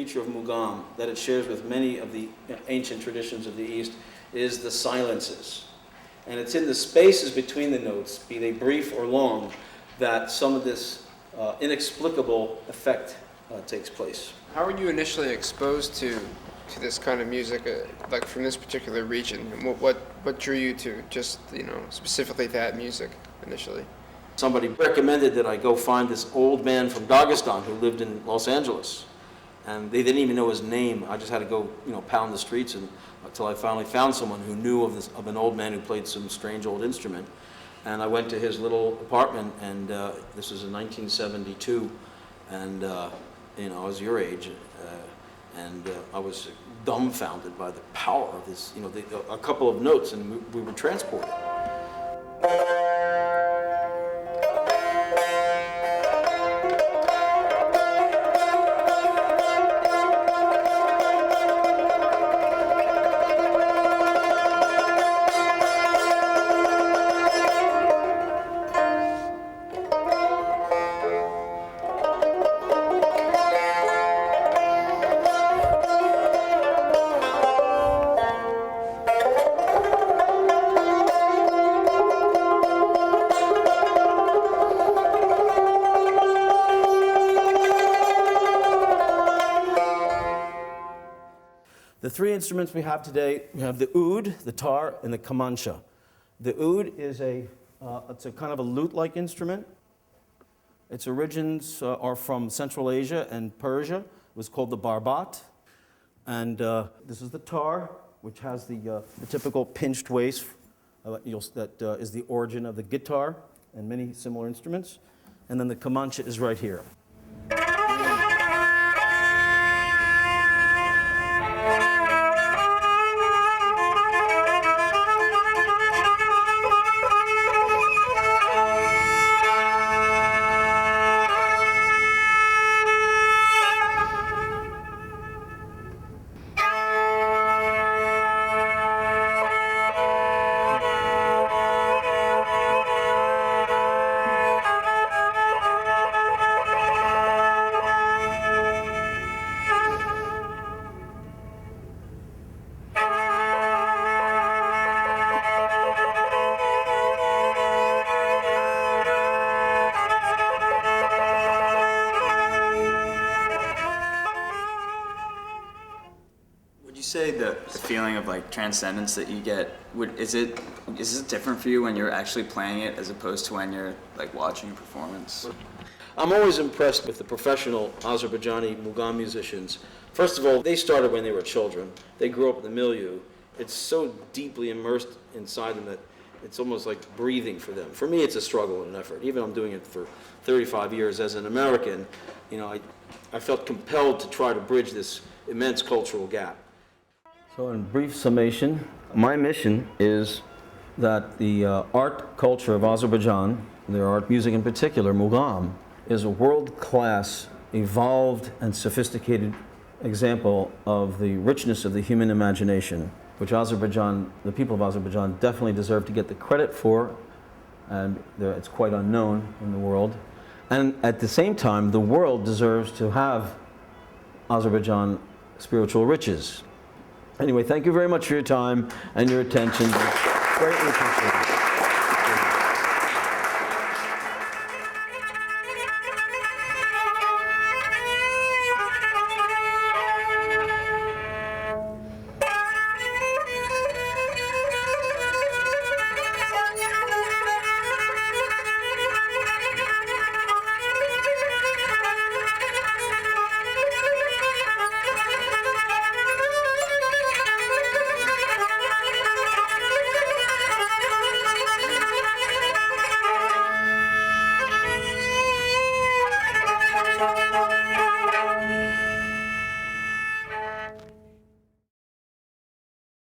feature of Mugham that it shares with many of the ancient traditions of the East is the silences. And it's in the spaces between the notes, be they brief or long, that some of this inexplicable effect takes place. How were you initially exposed to this kind of music, like from this particular region? What drew you to just, specifically that music initially? Somebody recommended that I go find this old man from Dagestan who lived in Los Angeles. And they didn't even know his name. I just had to go, pound the streets until I finally found someone who knew of an old man who played some strange old instrument. And I went to his little apartment, and this was in 1972, and I was your age, and I was dumbfounded by the power of this, a couple of notes, and we were transported. The three instruments we have today, we have the oud, the tar, and the kamancha. The oud is it's a kind of a lute-like instrument. Its origins are from Central Asia and Persia. It was called the barbat. And this is the tar, which has the typical pinched waist that is the origin of the guitar and many similar instruments. And then the kamancha is right here. Say the feeling of like transcendence that you get, is it different for you when you're actually playing it as opposed to when you're like watching a performance? I'm always impressed with the professional Azerbaijani Mugham musicians. First of all, they started when they were children. They grew up in the milieu. It's so deeply immersed inside them that it's almost like breathing for them. For me, it's a struggle and an effort. Even I'm doing it for 35 years as an American, I felt compelled to try to bridge this immense cultural gap. So in brief summation, my mission is that the art culture of Azerbaijan, their art music in particular, Mugham, is a world-class, evolved and sophisticated example of the richness of the human imagination, which Azerbaijan, the people of Azerbaijan definitely deserve to get the credit for, and it's quite unknown in the world. And at the same time, the world deserves to have Azerbaijan spiritual riches. Anyway, thank you very much for your time and your attention. Greatly appreciated.